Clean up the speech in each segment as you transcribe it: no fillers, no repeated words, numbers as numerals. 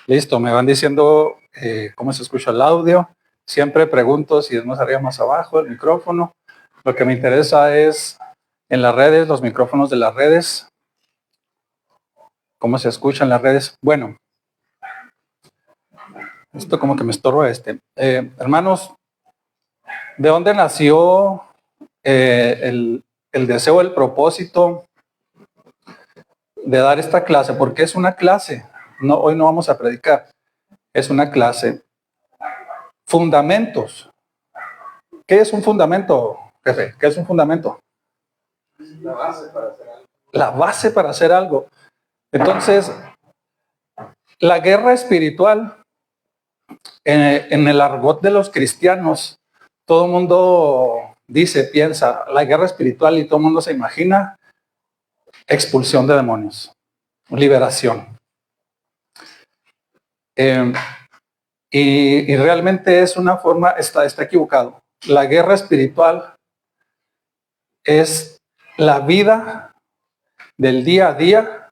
Listo, me van diciendo cómo se escucha el audio. Siempre pregunto si es más arriba o más abajo el micrófono. Lo que me interesa es en las redes, los micrófonos de las redes, cómo se escuchan las redes. Bueno, esto como que me estorba hermanos, ¿de dónde nació el deseo, el propósito de dar esta clase? Porque es una clase. No, hoy no vamos a predicar. Es una clase. Fundamentos. ¿Qué es un fundamento, jefe? ¿Qué es un fundamento? La base para hacer algo. La base para hacer algo. Entonces, la guerra espiritual, en el argot de los cristianos, todo el mundo dice, piensa, la guerra espiritual y todo el mundo se imagina expulsión de demonios, liberación. Y realmente es una forma, está equivocado. La guerra espiritual es la vida del día a día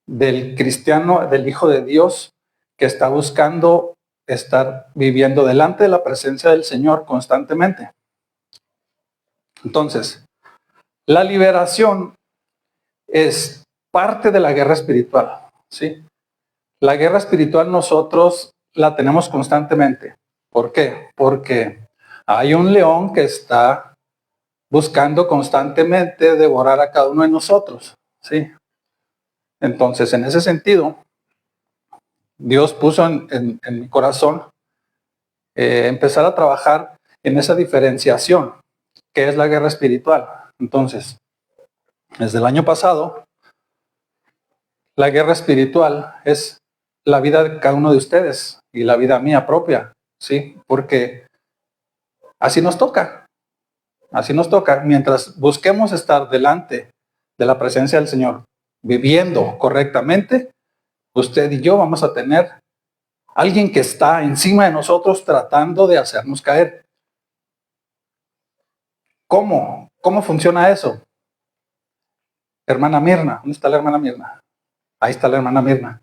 del cristiano, del Hijo de Dios, que está buscando estar viviendo delante de la presencia del Señor constantemente. Entonces, la liberación es parte de la guerra espiritual, ¿sí? La guerra espiritual nosotros la tenemos constantemente. ¿Por qué? Porque hay un león que está buscando constantemente devorar a cada uno de nosotros, ¿sí? Entonces, en ese sentido, Dios puso en mi corazón empezar a trabajar en esa diferenciación, que es la guerra espiritual. Entonces, desde el año pasado, la guerra espiritual es la vida de cada uno de ustedes y la vida mía propia, ¿sí? Porque así nos toca, mientras busquemos estar delante de la presencia del Señor, viviendo correctamente, usted y yo vamos a tener alguien que está encima de nosotros tratando de hacernos caer. ¿Cómo? ¿Cómo funciona eso? Hermana Mirna, ¿dónde está la hermana Mirna? Ahí está la hermana Mirna.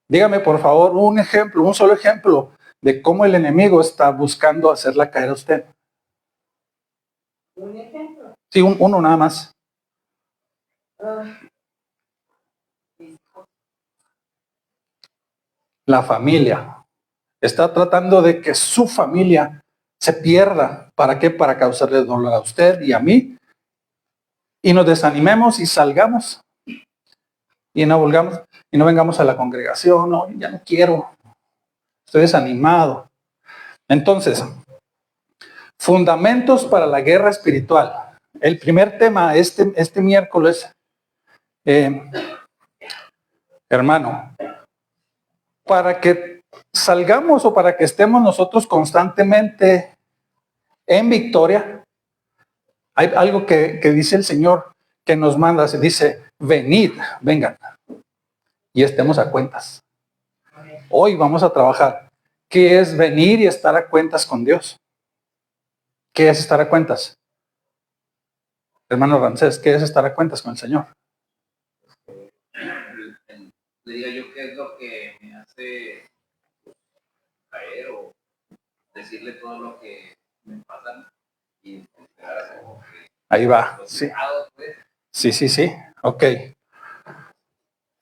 Dígame, por favor, un ejemplo, un solo ejemplo de cómo el enemigo está buscando hacerla caer a usted. ¿Un ejemplo? Sí, uno nada más. La familia. Está tratando de que su familia se pierda. ¿Para qué? Para causarle dolor a usted y a mí. Y nos desanimemos y salgamos. Y no volvamos, y no vengamos a la congregación. No, ya no quiero. Estoy desanimado. Entonces, fundamentos para la guerra espiritual. El primer tema este miércoles, hermano, para que salgamos o para que estemos nosotros constantemente en victoria, hay algo que dice el Señor que nos manda, se dice, venid, vengan, y estemos a cuentas. Hoy vamos a trabajar. ¿Qué es venir y estar a cuentas con Dios? ¿Qué es estar a cuentas? Hermano Rancés, ¿qué es estar a cuentas con el Señor? Le diga yo qué es lo que me hace caer o decirle todo lo que me pasa y esperar a como que ahí va, sí. Pues. Sí. Ok.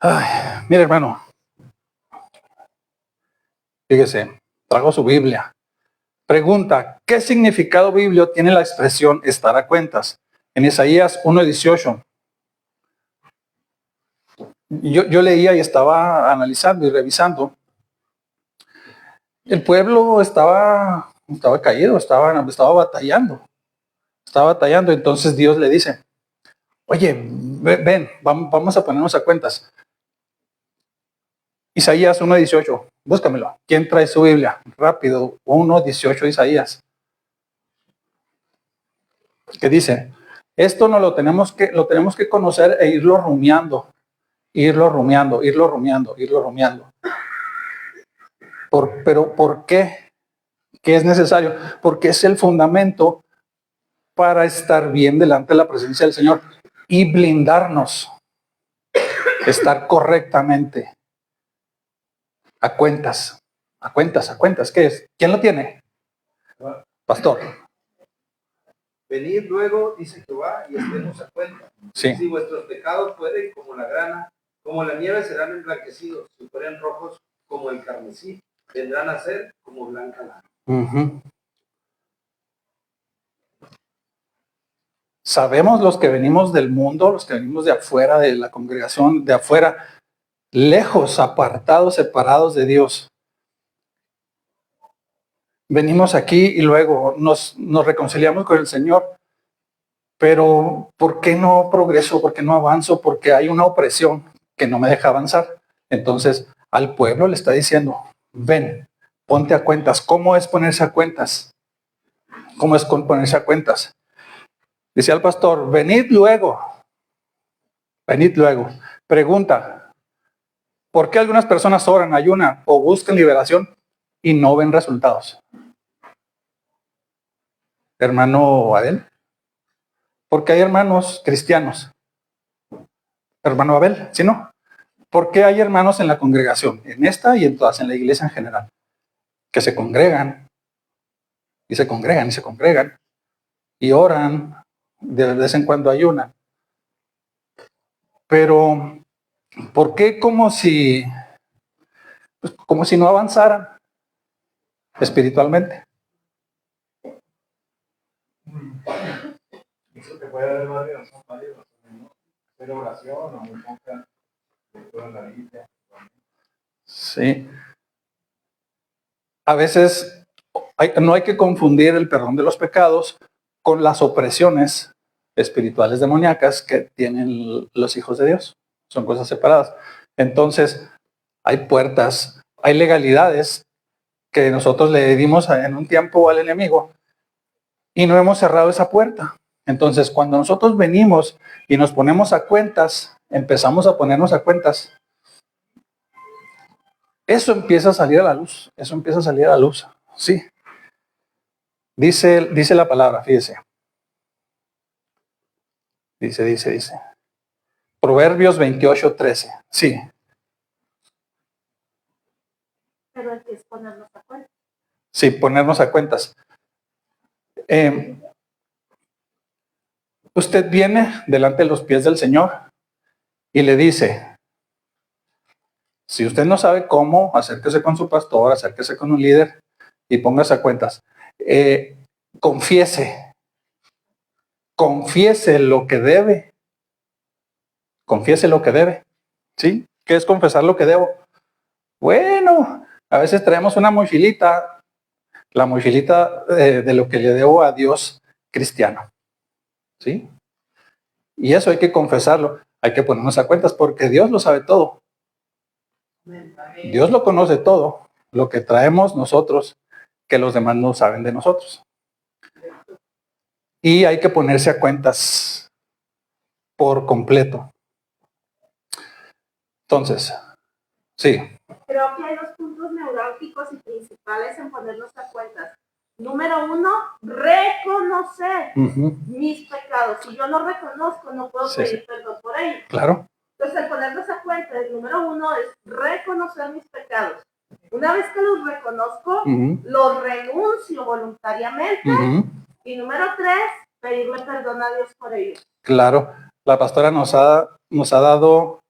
Ay, mire, hermano. Fíjese, trajo su Biblia. Pregunta, ¿qué significado bíblico tiene la expresión estar a cuentas? En Isaías 1:18. Yo leía y estaba analizando y revisando. El pueblo estaba caído, estaba batallando. Estaba batallando, entonces Dios le dice, oye, ven, vamos a ponernos a cuentas. Isaías 1:18, búscamelo. ¿Quién trae su Biblia? Rápido, 1:18 Isaías. ¿Qué dice? Esto no lo tenemos que conocer e irlo rumiando. Irlo rumiando. Pero ¿por qué? ¿Qué es necesario? Porque es el fundamento para estar bien delante de la presencia del Señor y blindarnos, estar correctamente. A cuentas. A cuentas, a cuentas. ¿Qué es? ¿Quién lo tiene? Pastor. Venid luego, dice Jehová, y estemos a cuenta. Sí. Si vuestros pecados fueren como la grana, como la nieve serán emblanquecidos. Si fueren rojos como el carmesí, vendrán a ser como blanca lana. Uh-huh. Sabemos los que venimos del mundo, los que venimos de afuera, de la congregación, de afuera, lejos, apartados, separados de Dios. Venimos aquí y luego nos reconciliamos con el Señor. Pero ¿por qué no progreso? ¿Por qué no avanzo? Porque hay una opresión que no me deja avanzar. Entonces al pueblo le está diciendo, ven, ponte a cuentas. ¿Cómo es ponerse a cuentas? ¿Cómo es ponerse a cuentas? Dice al pastor, venid luego. Venid luego. Pregunta, ¿por qué algunas personas oran, ayunan o buscan liberación y no ven resultados? Hermano Adel. Porque hay hermanos cristianos. Hermano Abel, ¿sí no? ¿Por qué hay hermanos en la congregación? En esta y en todas, en la iglesia en general. Que se congregan. Y se congregan y se congregan. Y oran. De vez en cuando ayunan. Pero, ¿por qué como si no avanzaran espiritualmente? Eso te puede dar varias razones, ¿no? Hacer oración o muy poca lectura en la Biblia. Sí. A veces no hay que confundir el perdón de los pecados con las opresiones espirituales demoníacas que tienen los hijos de Dios. Son cosas separadas. Entonces, hay puertas, hay legalidades que nosotros le dimos en un tiempo al enemigo y no hemos cerrado esa puerta. Entonces, cuando nosotros venimos y nos ponemos a cuentas, empezamos a ponernos a cuentas, eso empieza a salir a la luz. Eso empieza a salir a la luz. Sí. Dice la palabra, fíjese. Dice. Proverbios 28:13. Sí. Pero hay que ponernos a cuenta. Sí, ponernos a cuentas. Usted viene delante de los pies del Señor y le dice, si usted no sabe cómo, acérquese con su pastor, acérquese con un líder y póngase a cuentas. Confiese lo que debe. Confiese lo que debe. ¿Sí? ¿Qué es confesar lo que debo? Bueno, a veces traemos una mochilita, la mochilita de lo que le debo a Dios cristiano. ¿Sí? Y eso hay que confesarlo, hay que ponernos a cuentas porque Dios lo sabe todo. Dios lo conoce todo, lo que traemos nosotros, que los demás no saben de nosotros. Y hay que ponerse a cuentas por completo. Entonces, sí. Creo que hay dos puntos neurálgicos y principales en ponernos a cuentas. Número uno, reconocer mis pecados. Si yo no reconozco, no puedo pedir perdón por ellos. Claro. Entonces, el ponernos a cuenta, el número uno es reconocer mis pecados. Una vez que los reconozco, los renuncio voluntariamente. Y número tres, pedirle perdón a Dios por ellos. Claro. La pastora nos ha dado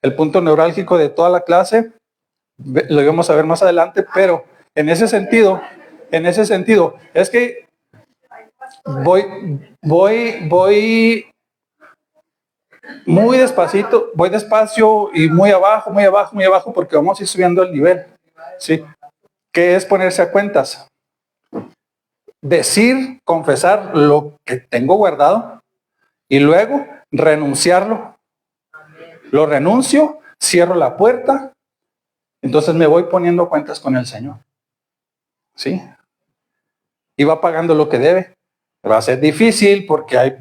el punto neurálgico de toda la clase. Lo íbamos a ver más adelante, pero en ese sentido, es que voy muy despacito, voy despacio y muy abajo, porque vamos a ir subiendo el nivel. ¿Sí? ¿Qué es ponerse a cuentas? Decir, confesar lo que tengo guardado y luego renunciarlo. Lo renuncio, cierro la puerta, entonces me voy poniendo cuentas con el Señor. ¿Sí? Y va pagando lo que debe. Va a ser difícil porque hay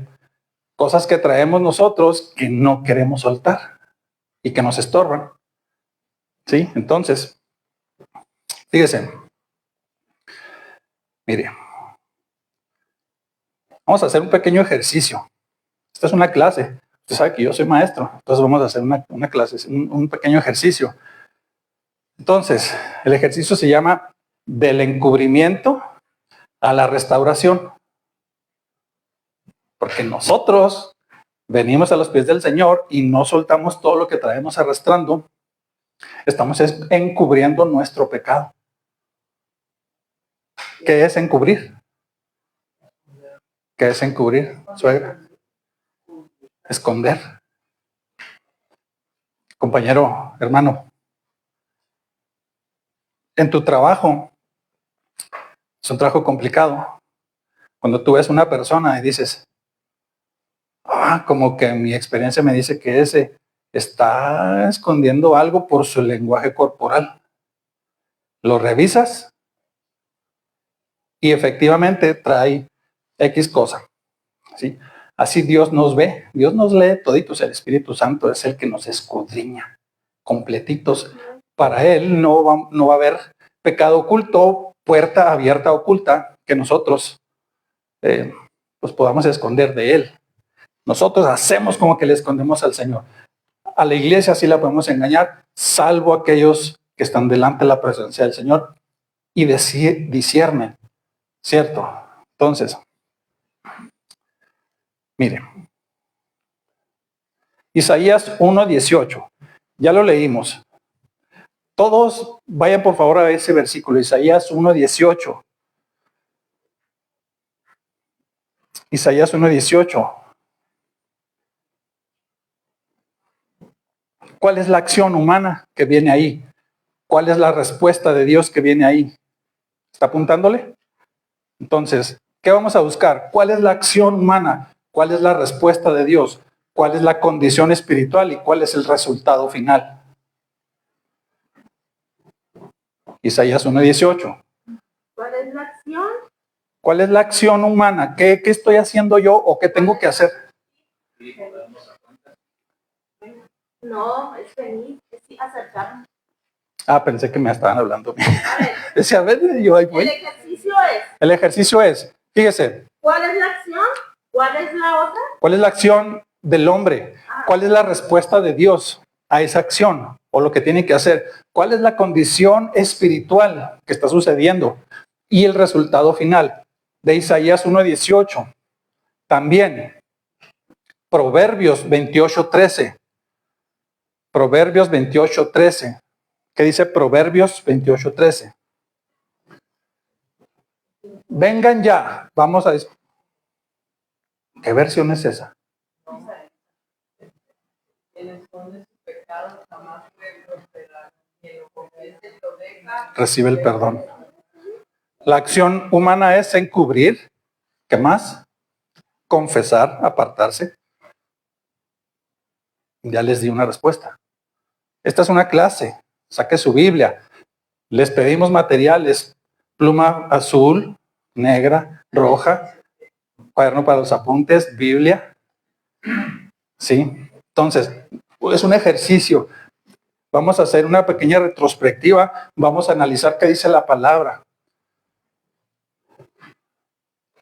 cosas que traemos nosotros que no queremos soltar y que nos estorban. ¿Sí? Entonces, fíjese. Mire. Vamos a hacer un pequeño ejercicio. Esta es una clase. Usted sabe que yo soy maestro. Entonces vamos a hacer una clase, un pequeño ejercicio. Entonces Entonces, el ejercicio se llama del encubrimiento a la restauración. Porque nosotros venimos a los pies del Señor y no soltamos todo lo que traemos arrastrando. Estamos encubriendo nuestro pecado. ¿Qué es encubrir? ¿Qué es encubrir, suegra? Esconder. Compañero, hermano, en tu trabajo, es un trabajo complicado. Cuando tú ves una persona y dices, como que mi experiencia me dice que ese está escondiendo algo por su lenguaje corporal. Lo revisas y efectivamente trae X cosa. ¿Sí? Así Dios nos ve, Dios nos lee toditos, el Espíritu Santo es el que nos escudriña completitos. Para Él no va a haber pecado oculto, puerta abierta oculta que nosotros pues podamos esconder de Él. Nosotros hacemos como que le escondemos al Señor. A la iglesia sí la podemos engañar, salvo aquellos que están delante de la presencia del Señor y disciernen, ¿cierto? Entonces, mire, Isaías 1:18, ya lo leímos. Todos vayan por favor a ese versículo, Isaías 1:18. Isaías 1:18. ¿Cuál es la acción humana que viene ahí? ¿Cuál es la respuesta de Dios que viene ahí? ¿Está apuntándole? Entonces, ¿qué vamos a buscar? ¿Cuál es la acción humana? ¿Cuál es la respuesta de Dios? ¿Cuál es la condición espiritual y cuál es el resultado final? Isaías 1:18. ¿Cuál es la acción? ¿Cuál es la acción humana? ¿Qué estoy haciendo yo o qué tengo que hacer? No, es venir, es acercarnos. Pensé que me estaban hablando. A ver, Decía, a ver, yo ahí voy. el ejercicio es, El ejercicio es, fíjese, ¿cuál es la acción? ¿Cuál es la otra? ¿cuál es la acción del hombre? ¿Cuál es la respuesta de Dios a esa acción o lo que tiene que hacer? ¿Cuál es la condición espiritual que está sucediendo? Y el resultado final de Isaías 1:18. También, Proverbios 28:13. Proverbios 28:13. ¿Qué dice Proverbios 28:13? Vengan ya, vamos a... ¿Qué versión es esa? Recibe el perdón. La acción humana es encubrir. ¿Qué más? Confesar, apartarse. Ya les di una respuesta. Esta es una clase. Saque su Biblia. Les pedimos materiales. Pluma azul, negra, roja, cuaderno para los apuntes, Biblia. ¿Sí? Entonces, es un ejercicio. Vamos a hacer una pequeña retrospectiva. Vamos a analizar qué dice la palabra.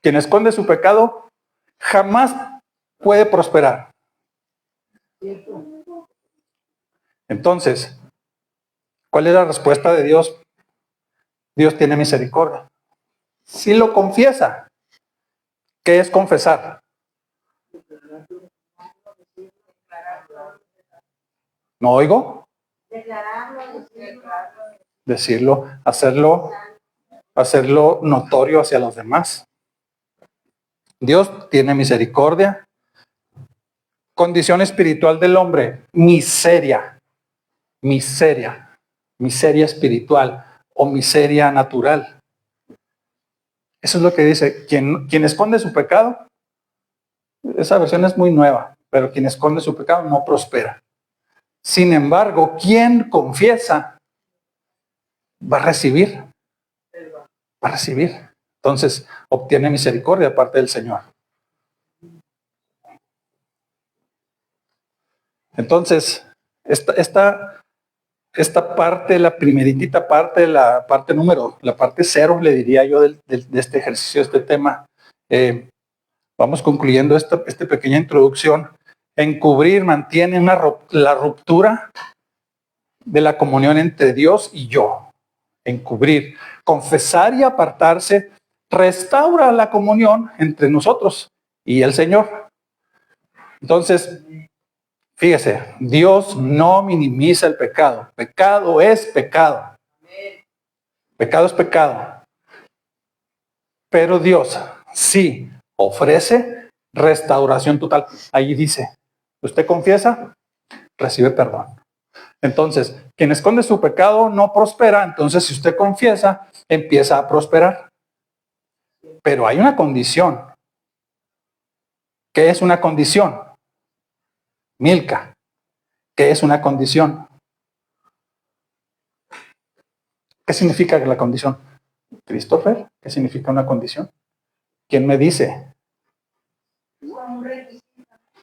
Quien esconde su pecado jamás puede prosperar. Entonces, ¿cuál es la respuesta de Dios? Dios tiene misericordia. Si lo confiesa, ¿qué es confesar? ¿No oigo? Decirlo, hacerlo notorio hacia los demás. Dios tiene misericordia. Condición espiritual del hombre, miseria espiritual o miseria natural. Eso es lo que dice, quien esconde su pecado, esa versión es muy nueva, pero quien esconde su pecado no prospera. Sin embargo, quien confiesa va a recibir. Entonces, obtiene misericordia de parte del Señor. Entonces, esta parte, la primeritita parte, la parte 0, le diría yo, de este ejercicio, de este tema. Vamos concluyendo esta pequeña introducción. Encubrir mantiene la ruptura de la comunión entre Dios y yo. Encubrir, confesar y apartarse restaura la comunión entre nosotros y el Señor. Entonces, fíjese, Dios no minimiza el pecado. Pecado es pecado. Pecado es pecado. Pero Dios sí ofrece restauración total. Ahí dice, usted confiesa, recibe perdón. Entonces, quien esconde su pecado no prospera. Entonces, si usted confiesa, empieza a prosperar. Pero hay una condición. ¿Qué es una condición? Milka, ¿qué es una condición? ¿Qué significa la condición? Christopher, ¿qué significa una condición? ¿Quién me dice?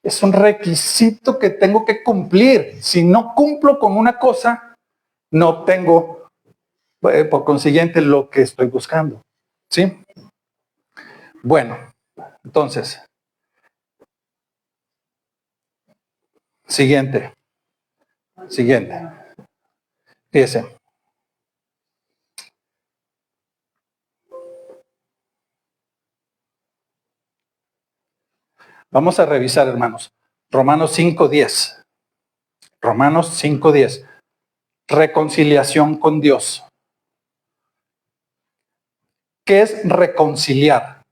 Es un requisito que tengo que cumplir. Si no cumplo con una cosa, no tengo, por consiguiente, lo que estoy buscando. ¿Sí? Bueno, entonces, siguiente. Fíjese. Vamos a revisar, hermanos. Romanos 5:10. Romanos 5:10. Reconciliación con Dios. ¿Qué es reconciliar?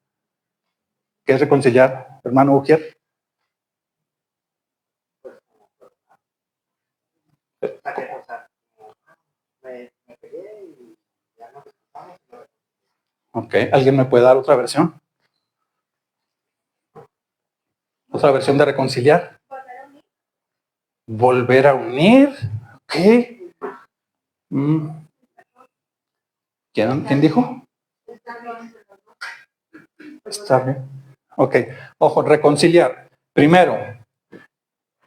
¿Qué es reconciliar, hermano Ujier? Ok, ¿alguien me puede dar otra versión? ¿Otra versión de reconciliar? Volver a unir. Ok. ¿Quién dijo? Está bien. Ok. Ojo, reconciliar. Primero,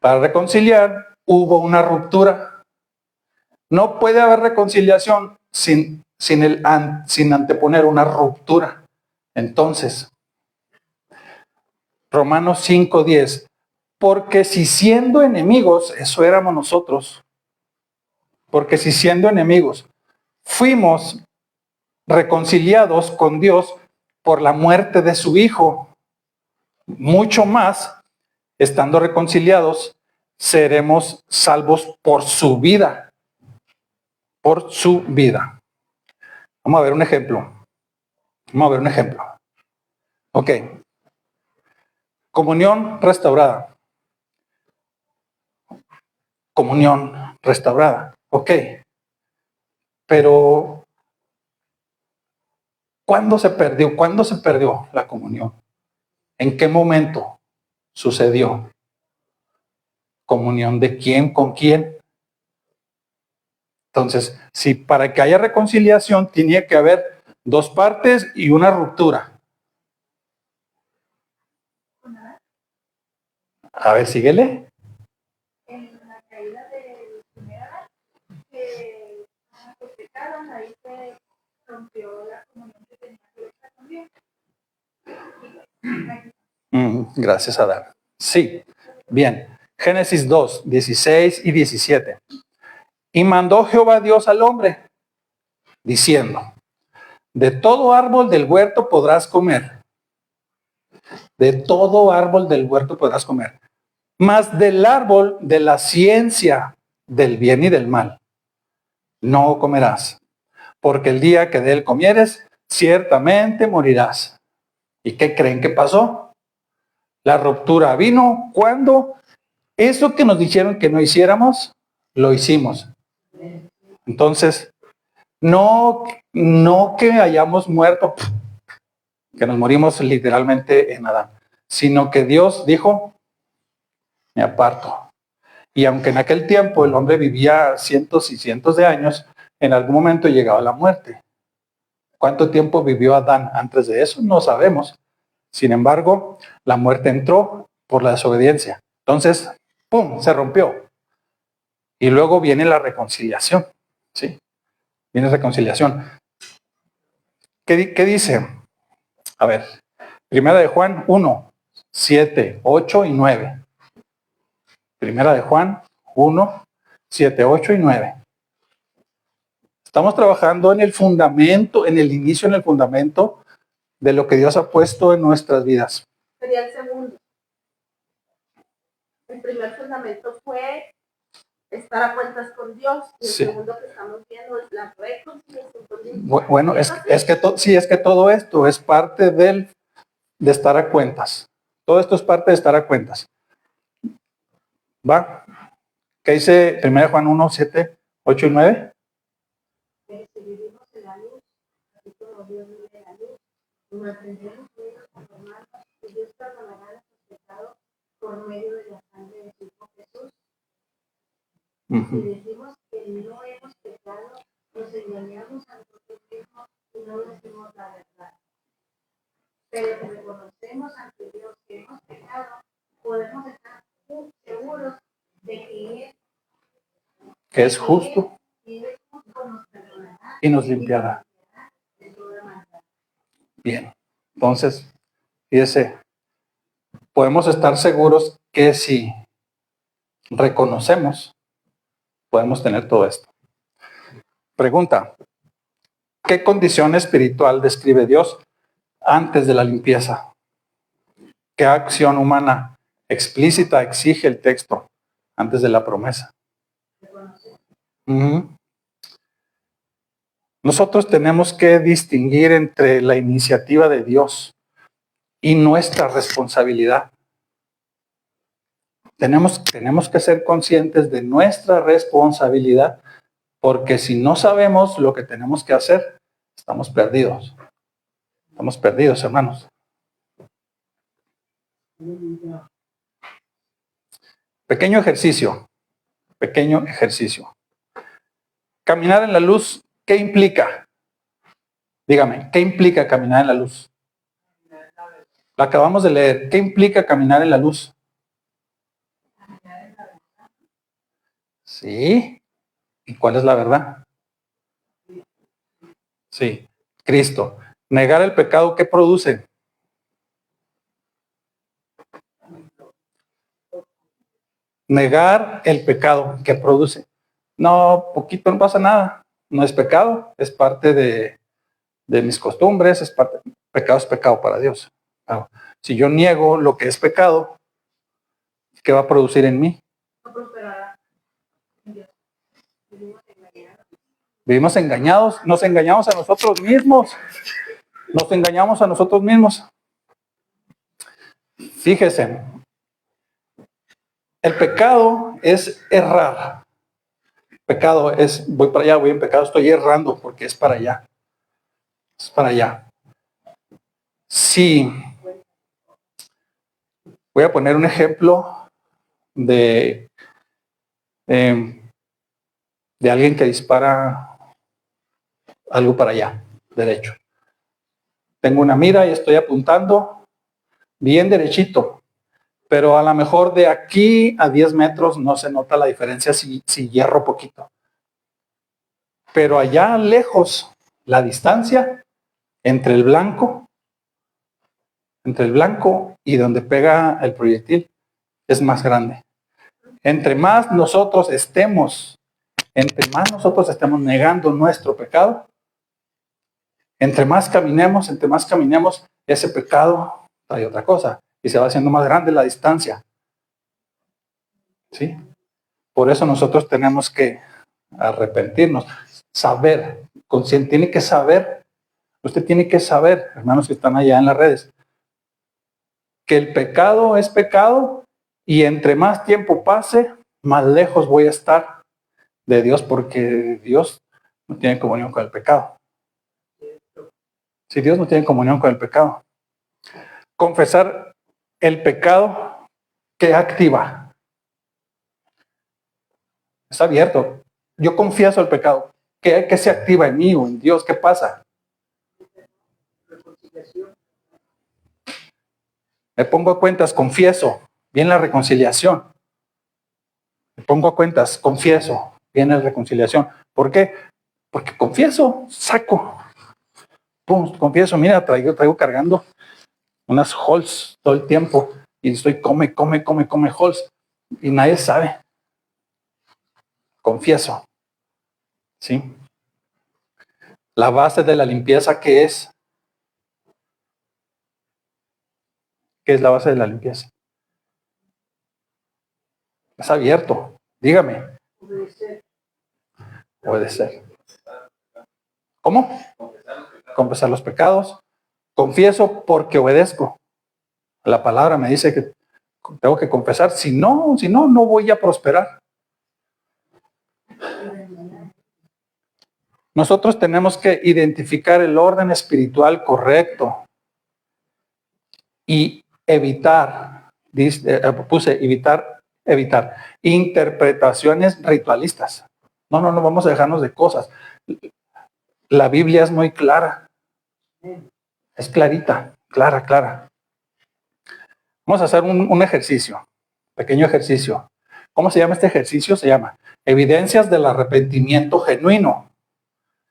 para reconciliar hubo una ruptura. No puede haber reconciliación sin anteponer una ruptura. Entonces, Romanos 5:10. Porque si siendo enemigos, eso éramos nosotros. Porque si siendo enemigos fuimos reconciliados con Dios por la muerte de su Hijo, mucho más, estando reconciliados, seremos salvos por su vida. Por su vida. Vamos a ver un ejemplo. Ok. Comunión restaurada. Ok. Pero, ¿cuándo se perdió? ¿Cuándo se perdió la comunión? ¿En qué momento sucedió? ¿Comunión de quién con quién? Entonces, si para que haya reconciliación tenía que haber dos partes y una ruptura. A ver, síguele. En la caída de primera, que pecaron, ahí se rompió la comunión que tenía que estar con Dios. Gracias, Adán. Sí, bien. Génesis 2, 16 y 17. Y mandó Jehová Dios al hombre, diciendo, de todo árbol del huerto podrás comer. De todo árbol del huerto podrás comer. Mas del árbol de la ciencia del bien y del mal no comerás. Porque el día que de él comieres, ciertamente morirás. ¿Y qué creen que pasó? La ruptura vino cuando eso que nos dijeron que no hiciéramos, lo hicimos. Entonces, no que hayamos muerto, que nos morimos literalmente en Adán, sino que Dios dijo, me aparto. Y aunque en aquel tiempo el hombre vivía cientos y cientos de años, en algún momento llegaba la muerte. ¿Cuánto tiempo vivió Adán antes de eso? No sabemos. Sin embargo, la muerte entró por la desobediencia. Entonces, ¡pum!, se rompió. Y luego viene la reconciliación. ¿Sí? Viene reconciliación. ¿Qué dice? A ver, Primera de Juan 1, 7, 8 y 9. Primera de Juan 1, 7, 8 y 9. Estamos trabajando en el fundamento, en el inicio, en el fundamento de lo que Dios ha puesto en nuestras vidas. Sería el segundo. El primer fundamento fue estar a cuentas con Dios. Y el Sí. segundo que estamos viendo es la reconciliación con Dios. Bueno, es que todo esto es parte de estar a cuentas. Todo esto es parte de estar a cuentas. ¿Va? ¿Qué dice 1 Juan 1, 7, 8 y 9? Si vivimos en la luz, así como Dios vive en la luz, nos mantendremos unidos con hermanos y Dios perdonará nuestros pecados por medio de la sangre de su Hijo Jesús. Si decimos que no hemos pecado, nos engañamos a nosotros mismos y no decimos la verdad. Pero si reconocemos ante Dios que hemos pecado, podemos estar seguros de que Es justo Él nos perdonará y nos limpiará. de toda maldad. Bien. Entonces, fíjese, podemos estar seguros que si reconocemos, podemos tener todo esto. Pregunta: ¿qué condición espiritual describe Dios antes de la limpieza? ¿Qué acción humana explícita exige el texto antes de la promesa? Nosotros tenemos que distinguir entre la iniciativa de Dios y nuestra responsabilidad. Tenemos que ser conscientes de nuestra responsabilidad, porque si no sabemos lo que tenemos que hacer, estamos perdidos. Estamos perdidos, hermanos. Pequeño ejercicio. Caminar en la luz, ¿qué implica? Dígame, ¿qué implica caminar en la luz? La acabamos de leer. ¿Qué implica caminar en la luz? Sí. ¿Y cuál es la verdad? Sí, Cristo. Negar el pecado, ¿qué produce? Negar el pecado, ¿qué produce? No, poquito, no pasa nada. No es pecado, es parte de mis costumbres, pecado es pecado para Dios. Claro. Si yo niego lo que es pecado, ¿qué va a producir en mí? No prosperará. Vivimos engañados, nos engañamos a nosotros mismos. Nos engañamos a nosotros mismos. Fíjese, el pecado es errar. Pecado es, voy para allá, voy en pecado, estoy errando porque es para allá. Es para allá. Sí. Voy a poner un ejemplo de alguien que dispara algo para allá, derecho. Tengo una mira y estoy apuntando bien derechito, pero a lo mejor de aquí a 10 metros no se nota la diferencia si hierro poquito. Pero allá lejos, la distancia entre el blanco y donde pega el proyectil es más grande. Entre más nosotros estemos negando nuestro pecado, entre más caminemos, ese pecado trae otra cosa y se va haciendo más grande la distancia. ¿Sí? Por eso nosotros tenemos que arrepentirnos, saber, consciente, usted tiene que saber, hermanos que están allá en las redes, que el pecado es pecado y entre más tiempo pase, más lejos voy a estar de Dios, porque Dios no tiene comunión con el pecado. Si Dios no tiene comunión con el pecado. Confesar el pecado, ¿qué activa? Está abierto. Yo confieso el pecado. ¿Qué se activa en mí o en Dios? ¿Qué pasa? Me pongo a cuentas, confieso. Viene la reconciliación. Me pongo a cuentas, confieso. Viene la reconciliación. ¿Por qué? Porque confieso, saco. Pum, confieso, mira, traigo cargando unas Halls todo el tiempo y estoy come Halls y nadie sabe. Confieso. ¿Sí? La base de la limpieza, ¿qué es? ¿Qué es la base de la limpieza? Es abierto. Dígame. Obedecer. ¿Cómo? Confesar los pecados. Confieso porque obedezco. La palabra me dice que tengo que confesar. Si no, no voy a prosperar. Nosotros tenemos que identificar el orden espiritual correcto y evitar interpretaciones ritualistas. No vamos a dejarnos de cosas. La Biblia es muy clara. Es clarita, clara. Vamos a hacer un ejercicio, pequeño ejercicio. ¿Cómo se llama este ejercicio? Se llama Evidencias del Arrepentimiento Genuino.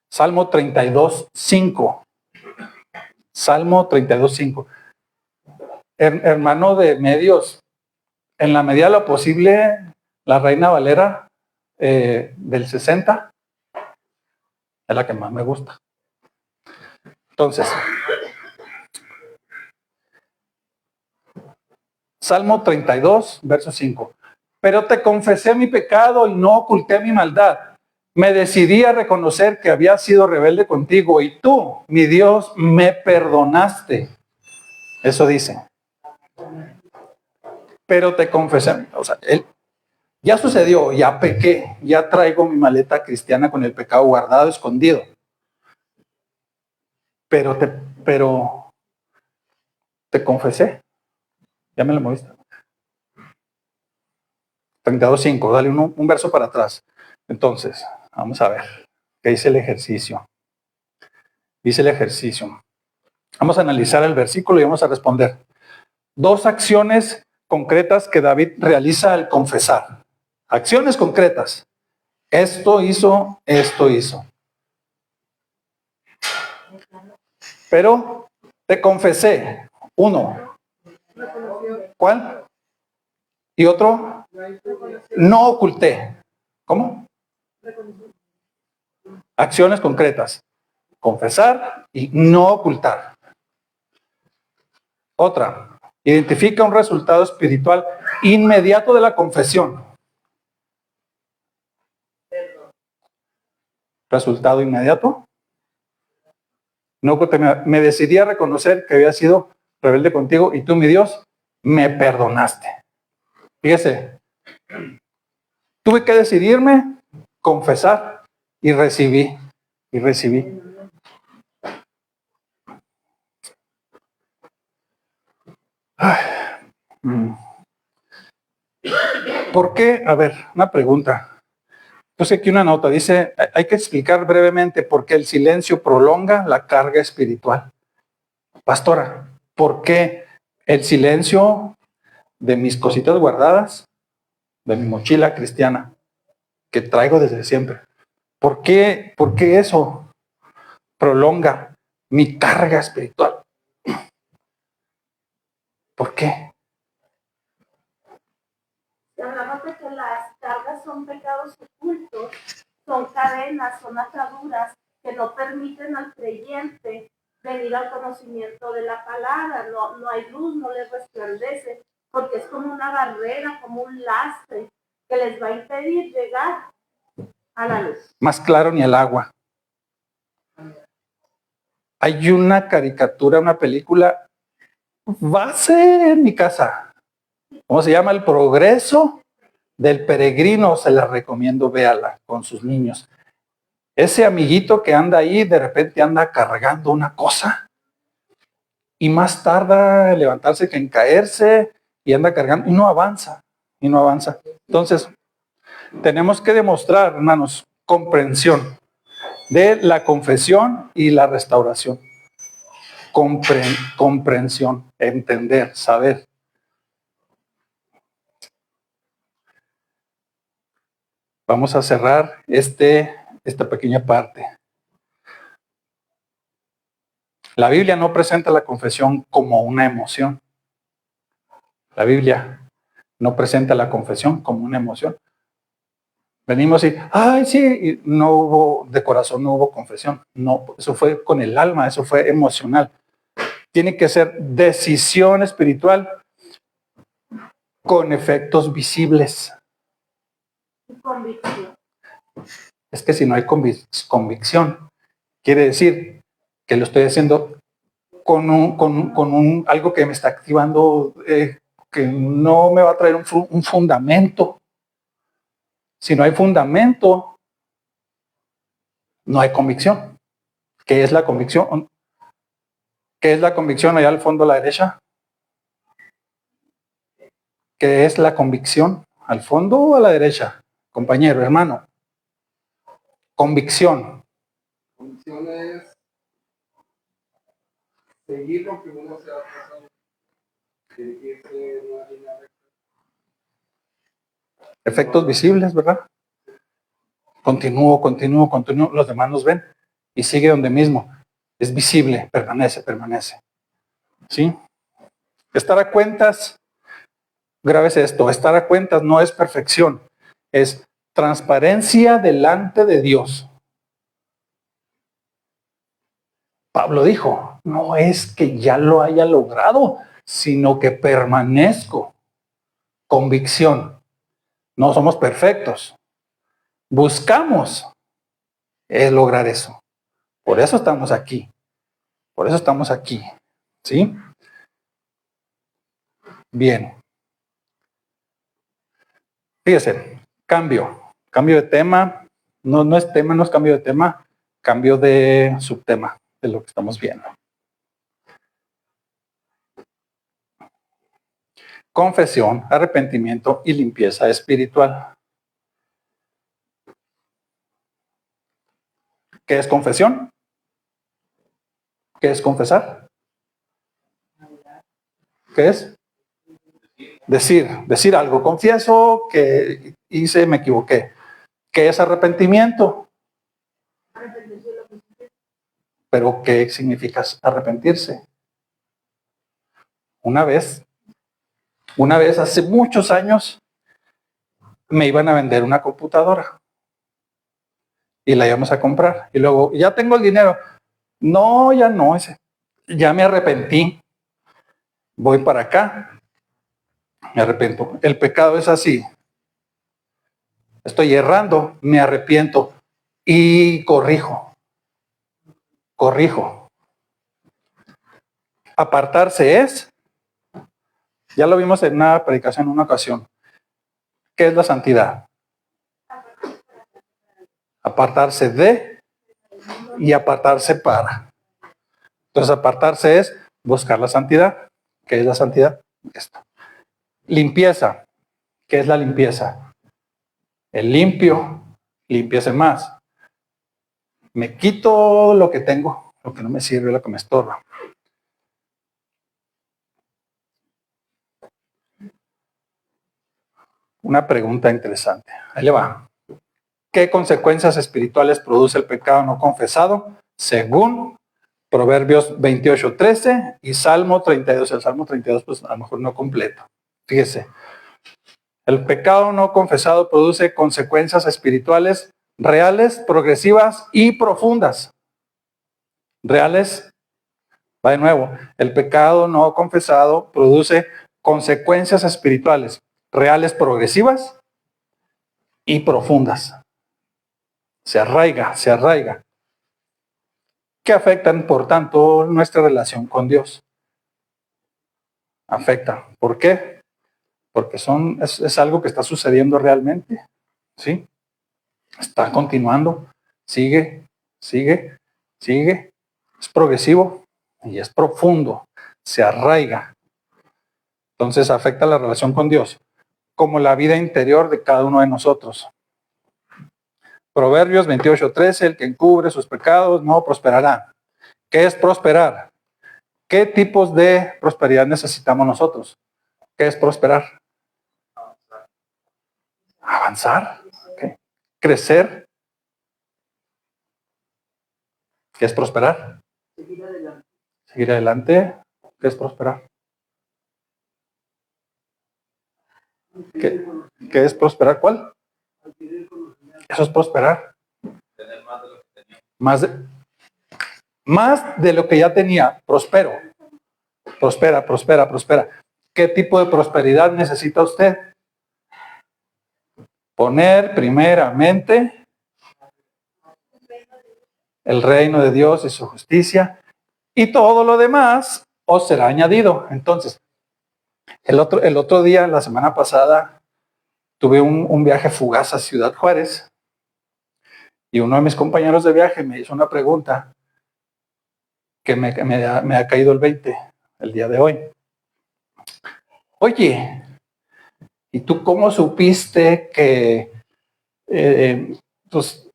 Salmo 32:5. Salmo 32:5. Hermano de medios, en la medida de lo posible, la Reina Valera del 60 es la que más me gusta. Entonces, Salmo 32, verso 5. Pero te confesé mi pecado y no oculté mi maldad. Me decidí a reconocer que había sido rebelde contigo y tú, mi Dios, me perdonaste. Eso dice. Pero te confesé. O sea, ya sucedió, ya pequé, ya traigo mi maleta cristiana con el pecado guardado, escondido. Pero te confesé. Ya me lo moviste. 32:5, dale un verso para atrás. Entonces, vamos a ver qué dice el ejercicio. Dice el ejercicio. Vamos a analizar el versículo y vamos a responder. 2 acciones concretas que David realiza al confesar. Acciones concretas. Esto hizo. Pero te confesé. 1. ¿Cuál? Y otro, no oculté. ¿Cómo? Acciones concretas. Confesar y no ocultar. Otra, identifica un resultado espiritual inmediato de la confesión. Resultado inmediato. No oculté, me decidí a reconocer que había sido rebelde contigo y tú, mi Dios, me perdonaste. Fíjese, tuve que decidirme, confesar y recibí. ¿Por qué? A ver, una pregunta. Puse aquí una nota, dice, hay que explicar brevemente por qué el silencio prolonga la carga espiritual. Pastora, ¿por qué el silencio de mis cositas guardadas, de mi mochila cristiana, que traigo desde siempre? ¿Por qué eso prolonga mi carga espiritual? ¿Por qué? Hablamos de que las cargas son pecados ocultos, son cadenas, son ataduras que no permiten al creyente venir al conocimiento de la palabra. No hay luz, no les resplandece, porque es como una barrera, como un lastre que les va a impedir llegar a la luz. Más claro ni el agua. Hay una caricatura, una película, va a ser en mi casa. ¿Cómo se llama? El progreso del peregrino. Se la recomiendo, véala con sus niños. Ese amiguito que anda ahí, de repente anda cargando una cosa y más tarda en levantarse que en caerse y anda cargando y no avanza. Entonces, tenemos que demostrar, hermanos, comprensión de la confesión y la restauración. Comprensión, entender, saber. Vamos a cerrar esta pequeña parte. La Biblia no presenta la confesión como una emoción. La Biblia no presenta la confesión como una emoción. Venimos y, ay, sí, y no hubo, de corazón no hubo confesión. No, eso fue con el alma, eso fue emocional. Tiene que ser decisión espiritual con efectos visibles. Convicción. Es que si no hay convicción, quiere decir que lo estoy haciendo con algo que me está activando, que no me va a traer un fundamento. Si no hay fundamento, no hay convicción. ¿Qué es la convicción? ¿Qué es la convicción allá al fondo a la derecha? ¿Qué es la convicción? ¿Al fondo o a la derecha? Compañero, hermano. Convicción. Convicción es seguir lo que uno se ha trazado. Dirigirse en una línea recta. Efectos visibles, ¿verdad? Continúo. Los demás nos ven y sigue donde mismo. Es visible, permanece. ¿Sí? Estar a cuentas, grábese esto, estar a cuentas no es perfección, es transparencia delante de Dios. Pablo dijo, no es que ya lo haya logrado, sino que permanezco. Convicción. No somos perfectos. Buscamos es lograr eso. Por eso estamos aquí. ¿Sí? Bien. Fíjense, cambio de tema. No es tema, no es cambio de tema, cambio de subtema de lo que estamos viendo. Confesión, arrepentimiento y limpieza espiritual. ¿Qué es confesión? ¿Qué es confesar? ¿Qué es? Decir algo. Confieso que me equivoqué. ¿Qué es arrepentimiento? Pero ¿qué significa arrepentirse? Una vez hace muchos años, me iban a vender una computadora y la íbamos a comprar. Y luego, ya tengo el dinero. No, ya no, ya me arrepentí. Voy para acá, me arrepiento. El pecado es así. Estoy errando, me arrepiento y corrijo. Apartarse es, ya lo vimos en una predicación en una ocasión. ¿Qué es la santidad? Apartarse de y apartarse para. Entonces, apartarse es buscar la santidad. ¿Qué es la santidad? Esto. Limpieza. ¿Qué es la limpieza? El limpio, limpieza más. Me quito lo que tengo, lo que no me sirve, lo que me estorba. Una pregunta interesante. Ahí le va. ¿Qué consecuencias espirituales produce el pecado no confesado? Según Proverbios 28:13 y Salmo 32. El Salmo 32, pues a lo mejor no completo. Fíjese. El pecado no confesado produce consecuencias espirituales reales, progresivas y profundas. Reales, va de nuevo. El pecado no confesado produce consecuencias espirituales reales, progresivas y profundas. Se arraiga. Que afectan, por tanto, nuestra relación con Dios. Afecta. ¿Por qué? Porque es algo que está sucediendo realmente. ¿Sí? Está continuando. Sigue. Es progresivo y es profundo. Se arraiga. Entonces afecta la relación con Dios, como la vida interior de cada uno de nosotros. Proverbios 28:13, el que encubre sus pecados no prosperará. ¿Qué es prosperar? ¿Qué tipos de prosperidad necesitamos nosotros? ¿Qué es prosperar? Avanzar. ¿Okay? Crecer. ¿Qué es prosperar? Seguir adelante. ¿Qué es prosperar? ¿Qué es prosperar? ¿Cuál? Eso es prosperar. Tener más de lo que tenía. Más de lo que ya tenía. Prospero. Prospera. ¿Qué tipo de prosperidad necesita usted? Poner primeramente el reino de Dios y su justicia, y todo lo demás os será añadido. Entonces, el otro día, la semana pasada, tuve un viaje fugaz a Ciudad Juárez, y uno de mis compañeros de viaje me hizo una pregunta que me ha caído el 20 el día de hoy. Oye, ¿y tú cómo supiste que pues,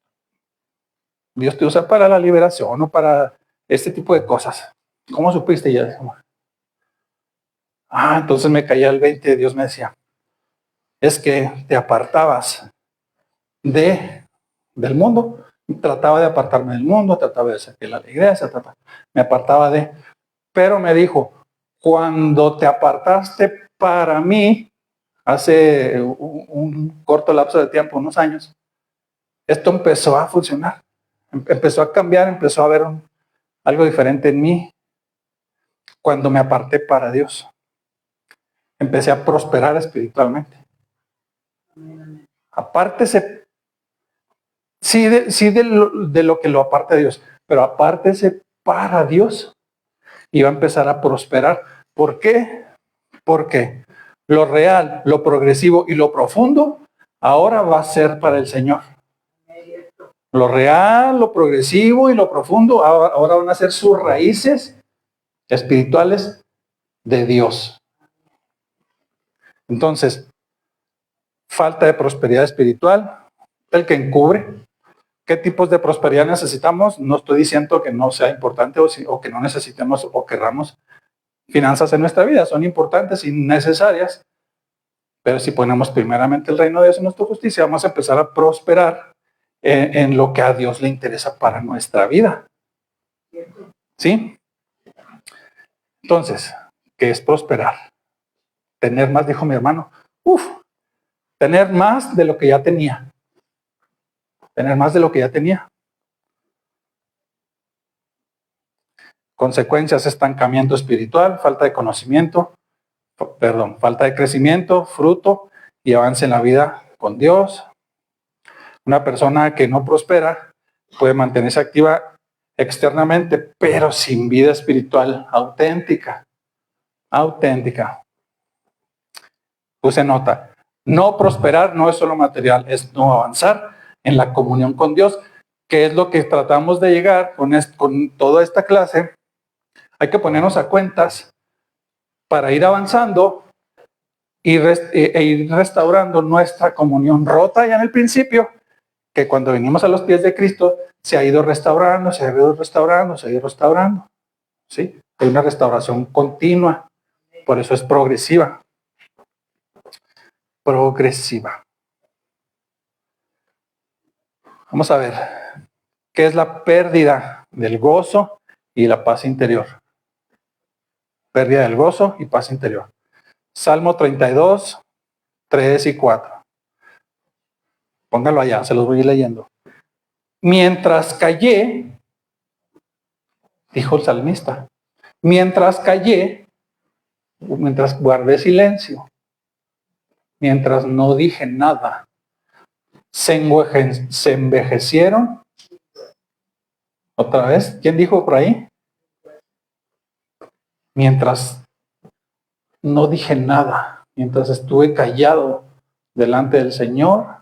Dios te usa para la liberación o para este tipo de cosas? ¿Cómo supiste? Y ya, entonces me caía el 20, Dios me decía, es que te apartabas del mundo. Trataba de apartarme del mundo, trataba de salir a la iglesia, me apartaba pero me dijo, cuando te apartaste para mí, hace un corto lapso de tiempo, unos años, esto empezó a funcionar, empezó a cambiar, empezó a haber algo diferente en mí cuando me aparté para Dios. Empecé a prosperar espiritualmente. Apártese, sí de lo que lo aparte de Dios, pero apártese para Dios y va a empezar a prosperar. ¿Por qué? Porque lo real, lo progresivo y lo profundo ahora va a ser para el Señor. Lo real, lo progresivo y lo profundo ahora van a ser sus raíces espirituales de Dios. Entonces, falta de prosperidad espiritual, el que encubre. ¿Qué tipos de prosperidad necesitamos? No estoy diciendo que no sea importante o que no necesitemos o querramos finanzas en nuestra vida. Son importantes y necesarias. Pero si ponemos primeramente el reino de Dios en nuestra justicia, vamos a empezar a prosperar en lo que a Dios le interesa para nuestra vida. ¿Sí? Entonces, ¿qué es prosperar? Tener más, dijo mi hermano. Tener más de lo que ya tenía. Tener más de lo que ya tenía. Consecuencias: estancamiento espiritual, falta de conocimiento, falta de crecimiento, fruto y avance en la vida con Dios. Una persona que no prospera puede mantenerse activa externamente, pero sin vida espiritual auténtica. Puse nota. No prosperar no es solo material, es no avanzar en la comunión con Dios, que es lo que tratamos de llegar con toda esta clase. Hay que ponernos a cuentas para ir avanzando e ir restaurando nuestra comunión rota ya en el principio, que cuando venimos a los pies de Cristo se ha ido restaurando, ¿sí? Hay una restauración continua, por eso es progresiva. Vamos a ver, ¿qué es la pérdida del gozo y la paz interior? Pérdida del gozo y paz interior. Salmo 32, 3 y 4. Póngalo allá, se los voy a ir leyendo. Mientras callé, dijo el salmista, mientras guardé silencio, mientras no dije nada, se envejecieron. Otra vez, ¿quién dijo por ahí? Mientras no dije nada, mientras estuve callado delante del Señor,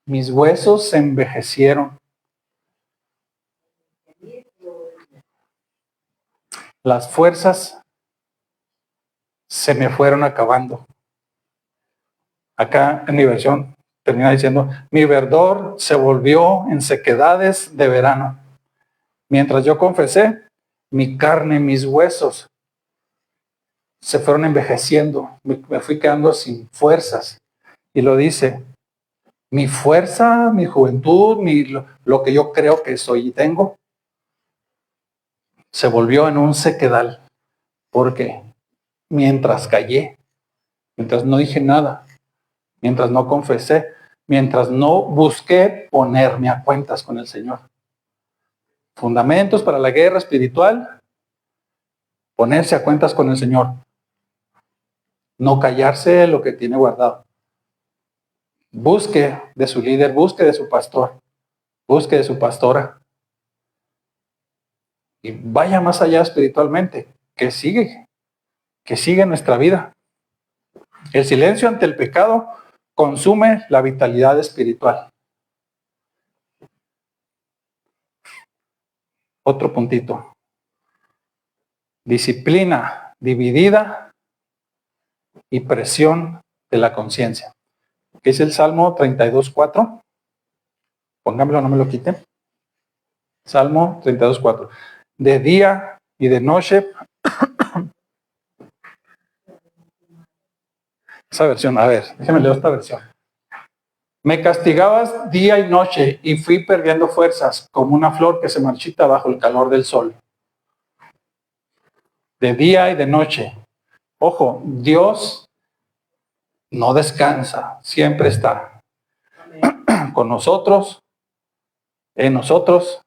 mis huesos se envejecieron. Las fuerzas se me fueron acabando. Acá en mi versión termina diciendo, mi verdor se volvió en sequedades de verano. Mientras yo confesé, mi carne, mis huesos se fueron envejeciendo. Me fui quedando sin fuerzas. Y lo dice, mi fuerza, mi juventud, lo que yo creo que soy y tengo, se volvió en un sequedal. Porque mientras callé, mientras no dije nada, mientras no confesé, mientras no busqué ponerme a cuentas con el Señor. Fundamentos para la guerra espiritual: ponerse a cuentas con el Señor. No callarse lo que tiene guardado. Busque de su líder, busque de su pastor, busque de su pastora. Y vaya más allá espiritualmente, que sigue en nuestra vida. El silencio ante el pecado consume la vitalidad espiritual. Otro puntito. Disciplina dividida y presión de la conciencia. ¿Qué es el Salmo 32:4? Póngamelo, no me lo quiten. Salmo 32:4. De día y de noche. Esa versión, a ver, déjenme leer esta versión. Me castigabas día y noche y fui perdiendo fuerzas como una flor que se marchita bajo el calor del sol. De día y de noche. Ojo, Dios no descansa, siempre está con nosotros, en nosotros.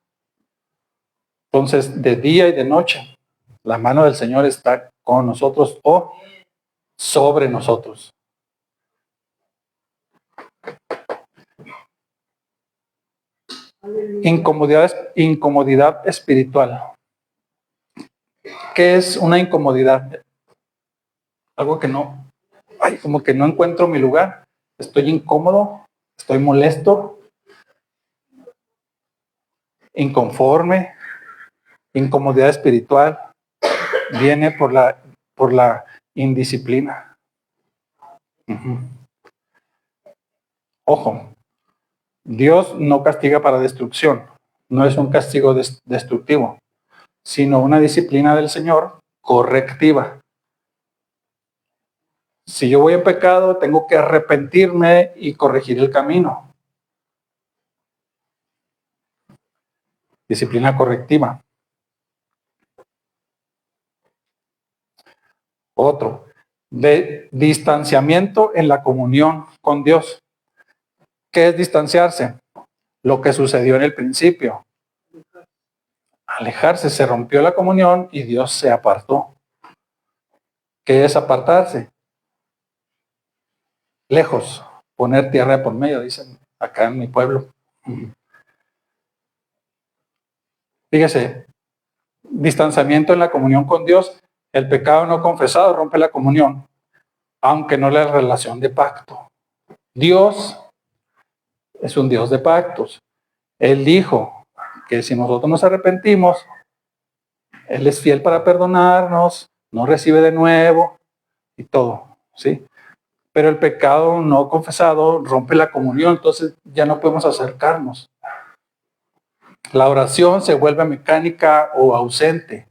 Entonces, de día y de noche, la mano del Señor está con nosotros o sobre nosotros. Incomodidad espiritual. ¿Qué es una incomodidad? Algo que como que no encuentro mi lugar. Estoy incómodo, estoy molesto, inconforme. Incomodidad espiritual viene por la indisciplina. Ojo, Dios no castiga para destrucción, no es un castigo destructivo, sino una disciplina del Señor correctiva. Si yo voy en pecado, tengo que arrepentirme y corregir el camino. Disciplina correctiva. Otro, de distanciamiento en la comunión con Dios. ¿Qué es distanciarse? Lo que sucedió en el principio. Alejarse, se rompió la comunión y Dios se apartó. ¿Qué es apartarse? Lejos, poner tierra por medio, dicen acá en mi pueblo. Fíjese, distanciamiento en la comunión con Dios. El pecado no confesado rompe la comunión, aunque no la relación de pacto. Dios es un Dios de pactos. Él dijo que si nosotros nos arrepentimos, Él es fiel para perdonarnos, nos recibe de nuevo y todo, ¿sí? Pero el pecado no confesado rompe la comunión, entonces ya no podemos acercarnos. La oración se vuelve mecánica o ausente.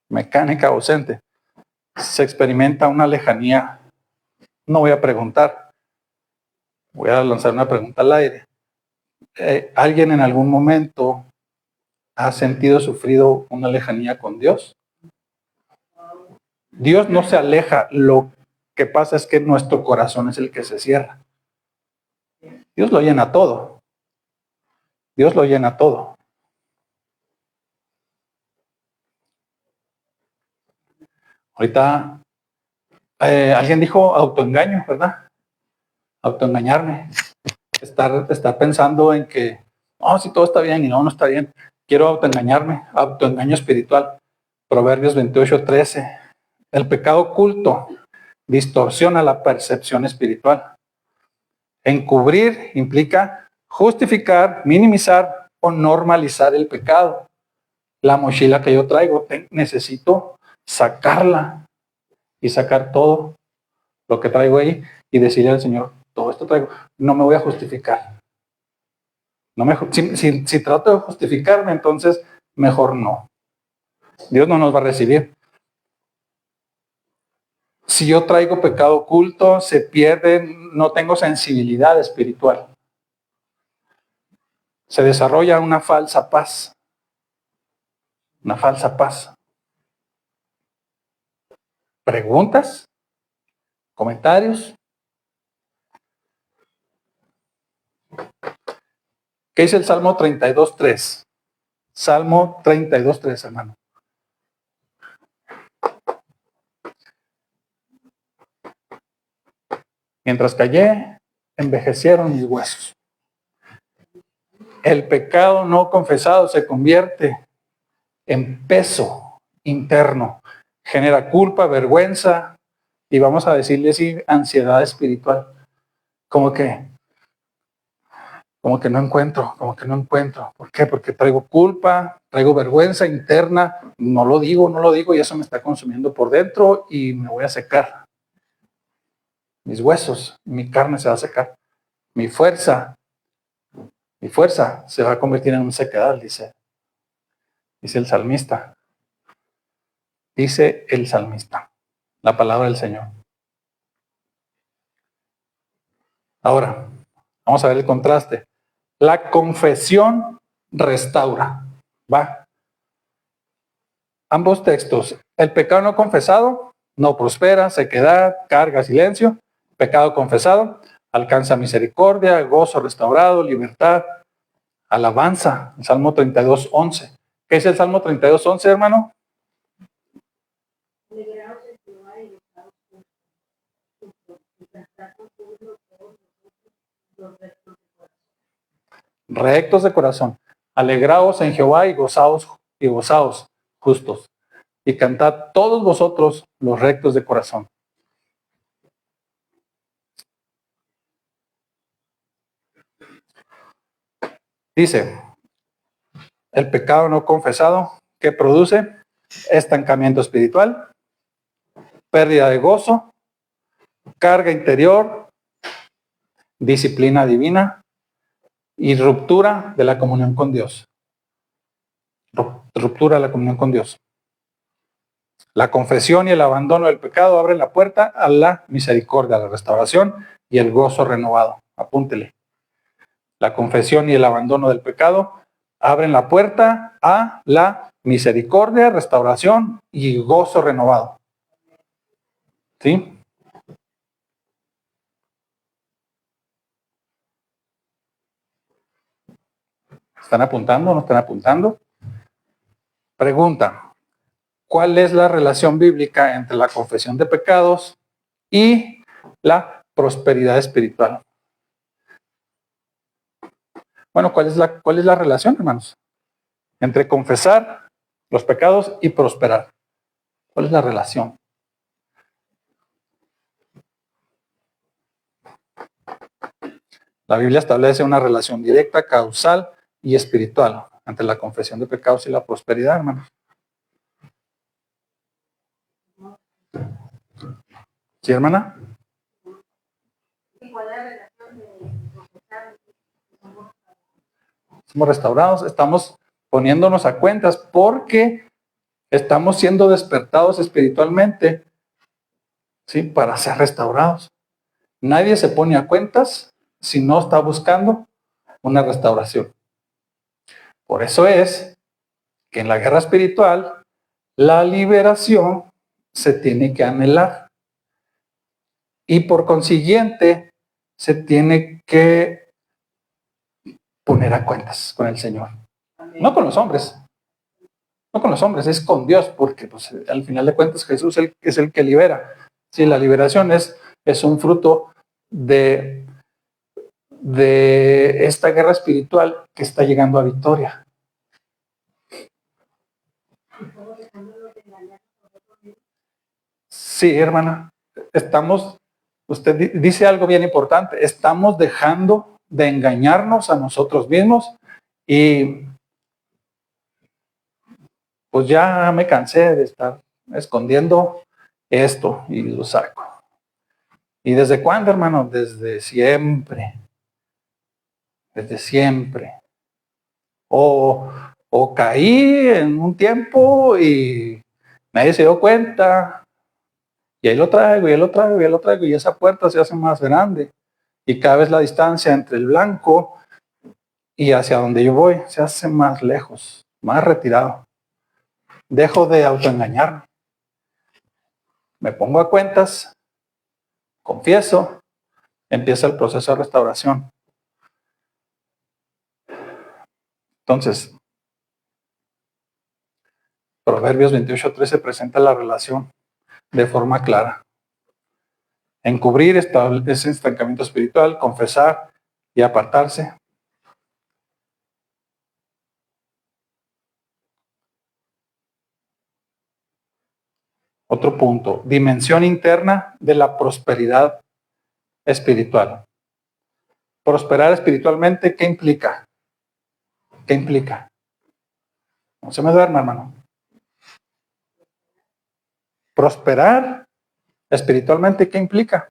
Mecánica ausente. Se experimenta una lejanía. No voy a preguntar. Voy a lanzar una pregunta al aire. ¿Alguien en algún momento ha sufrido una lejanía con Dios? Dios no se aleja. Lo que pasa es que nuestro corazón es el que se cierra. Dios lo llena todo. Dios lo llena todo. Ahorita alguien dijo autoengaño, ¿verdad? Autoengañarme. Estar pensando en que, si todo está bien y no está bien. Quiero autoengañarme, autoengaño espiritual. Proverbios 28:13. El pecado oculto distorsiona la percepción espiritual. Encubrir implica justificar, minimizar o normalizar el pecado. La mochila que yo traigo, necesito sacarla y sacar todo lo que traigo ahí y decirle al Señor, todo esto traigo, no me voy a justificar. Si trato de justificarme, entonces mejor no. Dios no nos va a recibir. Si yo traigo pecado oculto, se pierde, no tengo sensibilidad espiritual. Se desarrolla una falsa paz. Una falsa paz. ¿Preguntas? ¿Comentarios? ¿Qué dice el Salmo 32.3? Salmo 32.3, hermano. Mientras callé, envejecieron mis huesos. El pecado no confesado se convierte en peso interno. Genera culpa, vergüenza y vamos a decirle así, ansiedad espiritual. Como que no encuentro. ¿Por qué? Porque traigo culpa, traigo vergüenza interna, no lo digo y eso me está consumiendo por dentro y me voy a secar. Mis huesos, mi carne se va a secar. Mi fuerza se va a convertir en un sequedal, dice el salmista. Dice el salmista, la palabra del Señor. Ahora, vamos a ver el contraste. La confesión restaura. Va. Ambos textos. El pecado no confesado no prospera, sequedad, carga, silencio. Pecado confesado alcanza misericordia, gozo restaurado, libertad, alabanza. El Salmo 32.11. ¿Qué es el Salmo 32.11, hermano? Rectos de corazón. Alegraos en Jehová y gozaos justos. Y cantad todos vosotros los rectos de corazón. Dice, el pecado no confesado, ¿qué produce? Estancamiento espiritual, pérdida de gozo, carga interior, disciplina divina y ruptura de la comunión con Dios. Ruptura de la comunión con Dios. La confesión y el abandono del pecado abren la puerta a la misericordia, a la restauración y el gozo renovado. Apúntele. La confesión y el abandono del pecado abren la puerta a la misericordia, restauración y gozo renovado. ¿Sí? ¿Están apuntando o no están apuntando? Pregunta. ¿Cuál es la relación bíblica entre la confesión de pecados y la prosperidad espiritual? Bueno, ¿cuál es la relación, hermanos? Entre confesar los pecados y prosperar. ¿Cuál es la relación? La Biblia establece una relación directa, causal y espiritual entre la confesión de pecados y la prosperidad, hermanos. ¿Sí, hermana? Somos restaurados, estamos poniéndonos a cuentas porque estamos siendo despertados espiritualmente, ¿sí? Para ser restaurados. Nadie se pone a cuentas si no está buscando una restauración. Por eso es que en la guerra espiritual la liberación se tiene que anhelar y por consiguiente se tiene que poner a cuentas con el Señor. No con los hombres. No con los hombres, es con Dios, porque pues, al final de cuentas Jesús es el que libera. Sí, la liberación es un fruto de esta guerra espiritual que está llegando a victoria. Sí, hermana, usted dice algo bien importante, estamos dejando de engañarnos a nosotros mismos y pues ya me cansé de estar escondiendo esto y lo saco. ¿Y desde cuándo, hermano? Desde siempre. Desde siempre. O caí en un tiempo y nadie se dio cuenta. Y ahí lo traigo, y esa puerta se hace más grande. Y cada vez la distancia entre el blanco y hacia donde yo voy se hace más lejos, más retirado. Dejo de autoengañarme. Me pongo a cuentas confieso, empieza el proceso de restauración. Entonces, Proverbios 28:13 presenta la relación de forma clara. Encubrir ese estancamiento espiritual, confesar y apartarse. Otro punto, dimensión interna de la prosperidad espiritual. Prosperar espiritualmente, ¿qué implica? ¿Qué implica? No se me duerma, hermano. Prosperar espiritualmente, ¿qué implica?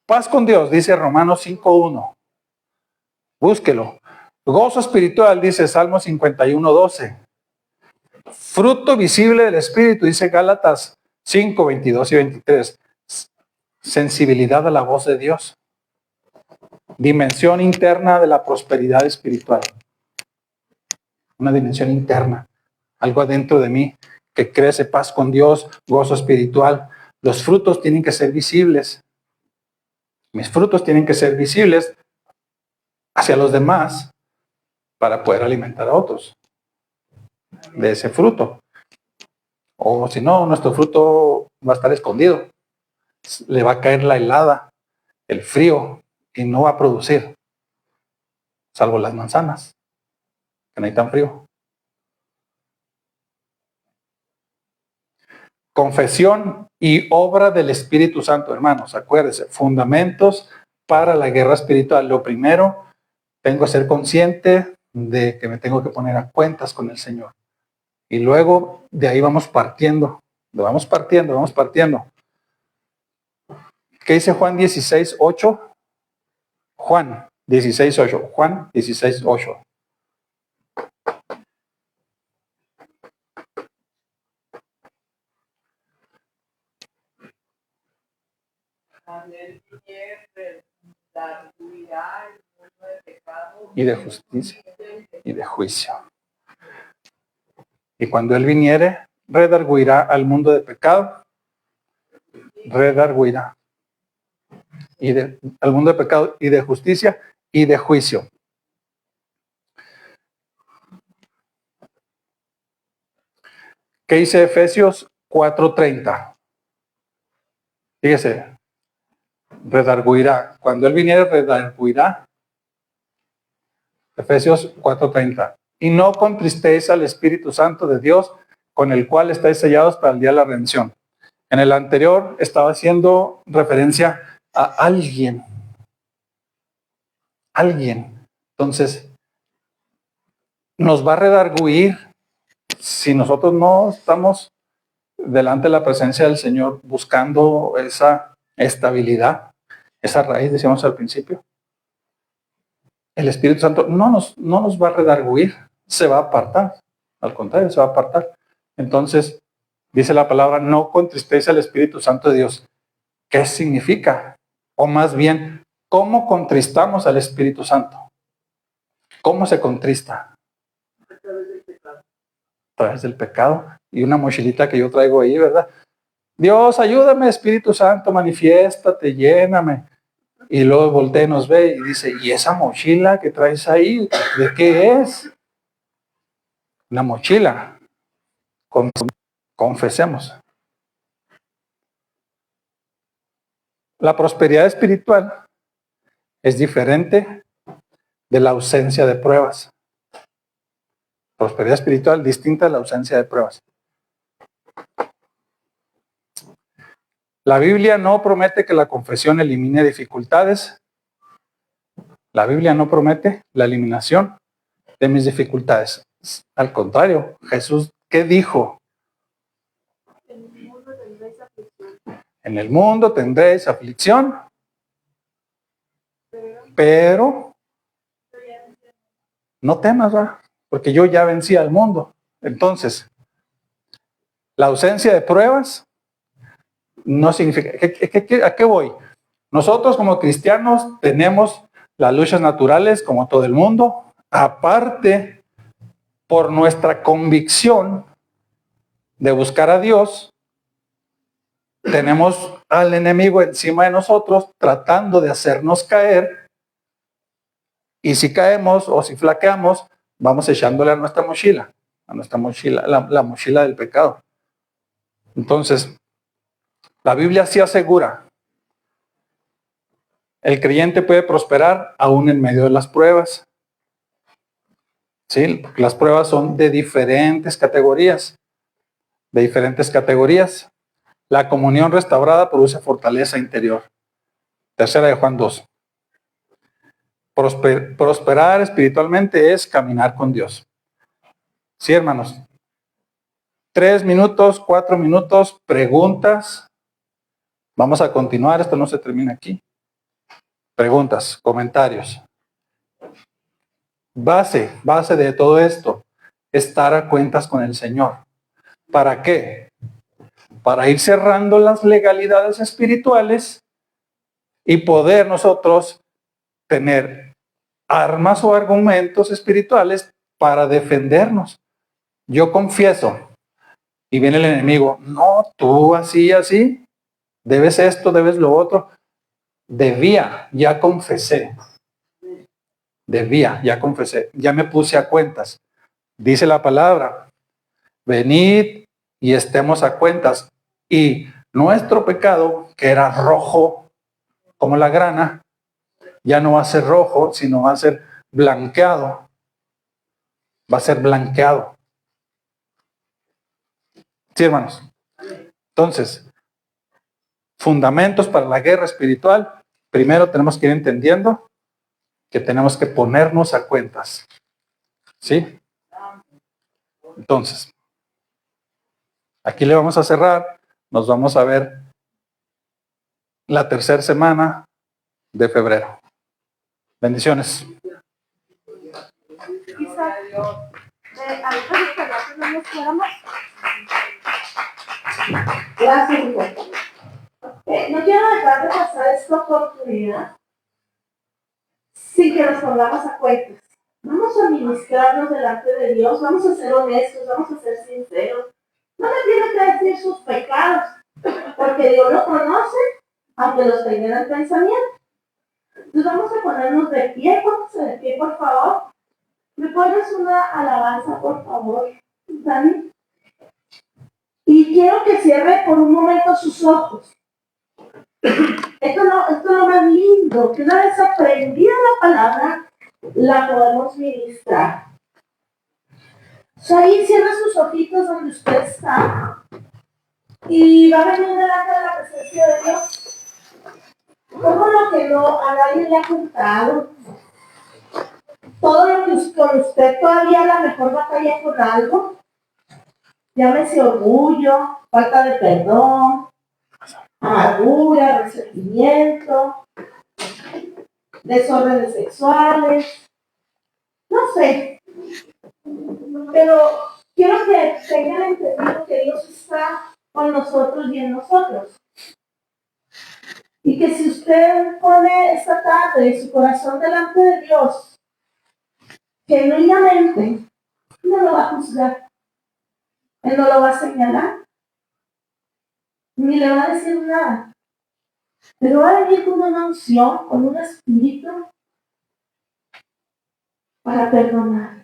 Paz con Dios, dice Romanos 5:1. Búsquelo. Gozo espiritual, dice Salmo 51:12. Fruto visible del Espíritu, dice Gálatas 5:22 y 23. Sensibilidad a la voz de Dios. Dimensión interna de la prosperidad espiritual. Una dimensión interna. Algo adentro de mí que crece, paz con Dios, gozo espiritual. Los frutos tienen que ser visibles. Mis frutos tienen que ser visibles hacia los demás para poder alimentar a otros de ese fruto. O si no, nuestro fruto va a estar escondido. Le va a caer la helada, el frío, y no va a producir, salvo las manzanas, que no hay tan frío. Confesión y obra del Espíritu Santo, hermanos. Acuérdense, fundamentos para la guerra espiritual. Lo primero, tengo que ser consciente de que me tengo que poner a cuentas con el Señor. Y luego de ahí vamos partiendo. Vamos partiendo. ¿Qué dice Juan 16:8? Juan 16:8. Juan 16:8. Y de justicia y de juicio. Y cuando Él viniere, redarguirá al mundo de pecado. Redarguirá. Al mundo de pecado y de justicia y de juicio. ¿Qué dice Efesios 4:30? Fíjese, redarguirá. Cuando Él viniere, redarguirá. Efesios 4:30. Y no contristéis al Espíritu Santo de Dios, con el cual estáis sellados para el día de la redención. En el anterior estaba haciendo referencia a alguien. Alguien. Entonces, nos va a redarguir si nosotros no estamos delante de la presencia del Señor buscando esa estabilidad, esa raíz, decíamos al principio. El Espíritu Santo no nos va a redarguir, se va a apartar. Al contrario, se va a apartar. Entonces, dice la palabra, no contristéis al Espíritu Santo de Dios. ¿Qué significa? O más bien, ¿cómo contristamos al Espíritu Santo? ¿Cómo se contrista? A través del pecado. Y una mochilita que yo traigo ahí, ¿verdad? Dios, ayúdame, Espíritu Santo, manifiéstate, lléname. Y luego voltea y nos ve y dice, ¿y esa mochila que traes ahí, de qué es? Una mochila. Confesemos. La prosperidad espiritual es diferente de la ausencia de pruebas. Prosperidad espiritual distinta de la ausencia de pruebas. La Biblia no promete que la confesión elimine dificultades. La Biblia no promete la eliminación de mis dificultades. Al contrario, Jesús, ¿qué dijo? En el mundo tendréis aflicción, pero no temas, ¿verdad? Porque yo ya vencí al mundo. Entonces, la ausencia de pruebas no significa... ¿A qué voy? Nosotros como cristianos tenemos las luchas naturales como todo el mundo. Aparte, por nuestra convicción de buscar a Dios, tenemos al enemigo encima de nosotros, tratando de hacernos caer. Y si caemos o si flaqueamos, vamos echándole a nuestra mochila, la mochila del pecado. Entonces, la Biblia sí asegura, el creyente puede prosperar aún en medio de las pruebas. Sí, porque las pruebas son de diferentes categorías. La comunión restaurada produce fortaleza interior. Tercera de Juan 2. Prosperar espiritualmente es caminar con Dios. Sí, hermanos. 3 minutos, 4 minutos, preguntas. Vamos a continuar, esto no se termina aquí. Preguntas, comentarios. Base de todo esto, estar a cuentas con el Señor. ¿Para qué? Para ir cerrando las legalidades espirituales y poder nosotros tener armas o argumentos espirituales para defendernos. Yo confieso, y viene el enemigo, no, tú así, debes esto, debes lo otro. Ya confesé, ya me puse a cuentas. Dice la palabra, venid y estemos a cuentas. Y nuestro pecado, que era rojo como la grana, ya no va a ser rojo, sino va a ser blanqueado. Va a ser blanqueado. Sí, hermanos. Entonces, fundamentos para la guerra espiritual. Primero tenemos que ir entendiendo que tenemos que ponernos a cuentas. ¿Sí? Entonces, aquí le vamos a cerrar. Nos vamos a ver la tercera semana de febrero. Bendiciones. Quizá, ahorita que no nos fuéramos. Gracias, hijo. No quiero dejar de pasar esta oportunidad sin que nos pongamos a cuentas. Vamos a ministrarnos delante de Dios, vamos a ser honestos, vamos a ser sinceros. No me tiene que decir sus pecados, porque Dios lo conoce, aunque los tenga en pensamiento. Entonces vamos a ponernos de pie, pónganse de pie, por favor. ¿Me pones una alabanza, por favor, Dani? Y quiero que cierre por un momento sus ojos. Esto es lo más lindo, que una vez aprendida la palabra, la podemos ministrar. Ahí cierra sus ojitos donde usted está y va a venir delante de la presencia de Dios. Todo lo que a nadie le ha contado, todo lo que con usted todavía a la mejor batalla con algo, llámese orgullo, falta de perdón, amargura, resentimiento, desórdenes sexuales, no sé, pero quiero que tengan entendido que Dios está con nosotros y en nosotros. Y que si usted pone esta tarde su corazón delante de Dios, genuinamente, no lo va a juzgar, Él no lo va a señalar, ni le va a decir nada, pero va a venir con una unción, con un espíritu para perdonar.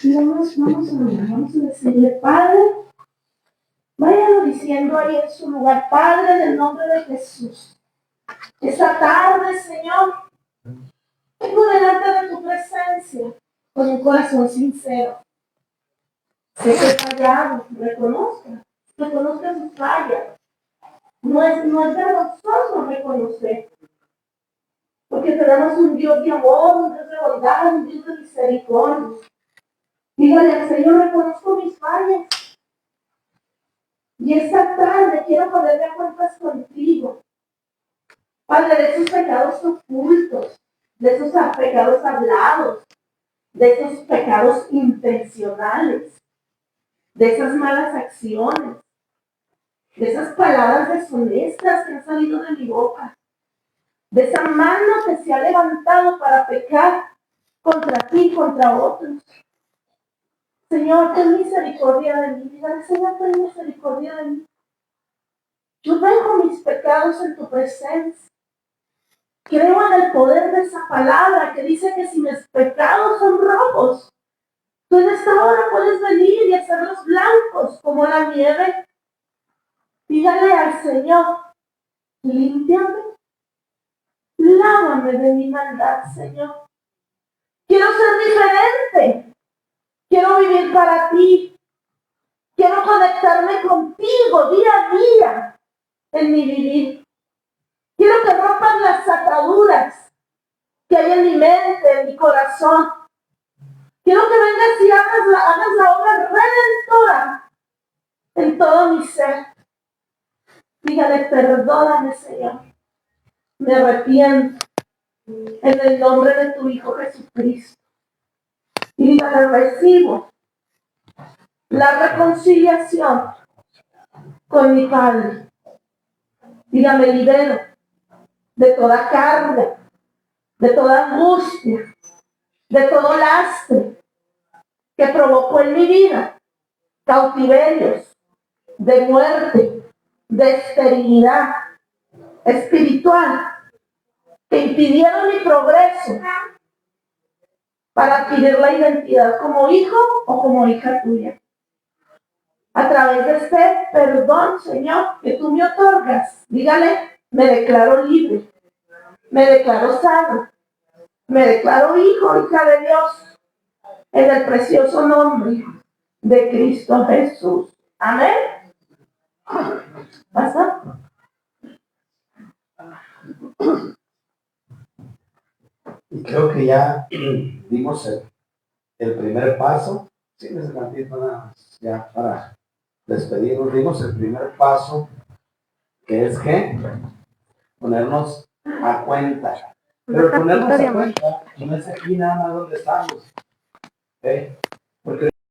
Y vamos a decirle, Padre, váyanlo diciendo ahí en su lugar, Padre, en el nombre de Jesús. Esta tarde, Señor, vengo delante de tu presencia con un corazón sincero. Sé que he fallado, reconozca sus fallas. No es vergonzoso reconocer, porque tenemos un Dios de amor, un Dios de bondad, un Dios de misericordia. Dígale al Señor, reconozco mis fallas. Y esta tarde quiero ponerme a cuentas contigo. Padre, de esos pecados ocultos, de esos pecados hablados, de esos pecados intencionales, de esas malas acciones, de esas palabras deshonestas que han salido de mi boca, de esa mano que se ha levantado para pecar contra ti y contra otros. Señor, ten misericordia de mí. Dígale, Señor, ten misericordia de mí. Yo dejo mis pecados en tu presencia. Creo en el poder de esa palabra que dice que si mis pecados son rojos, tú en esta hora puedes venir y hacerlos blancos como la nieve. Dígale al Señor, límpiame, lávame de mi maldad, Señor. Quiero ser diferente. Quiero vivir para ti. Quiero conectarme contigo día a día en mi vivir. Quiero que rompan las ataduras que hay en mi mente, en mi corazón. Quiero que vengas y hagas la obra redentora en todo mi ser. Dígale, perdóname, Señor. Me arrepiento en el nombre de tu Hijo Jesucristo. Y dígale, recibo la reconciliación con mi Padre. Dígame, libero de toda carga, de toda angustia, de todo lastre que provocó en mi vida cautiverios de muerte, de esterilidad espiritual que impidieron mi progreso para adquirir la identidad como hijo o como hija tuya. A través de este perdón, Señor, que tú me otorgas, dígale, me declaro libre, me declaro sano, me declaro hijo, hija de Dios, en el precioso nombre de Cristo Jesús. Amén. ¿Pasa? Y creo que ya dimos el primer paso. Sí, ese tantito nada más, ya para despedirnos, dimos el primer paso, que es que ponernos a cuenta. Pero ponernos a cuenta no es aquí nada más donde estamos. ¿Okay? Porque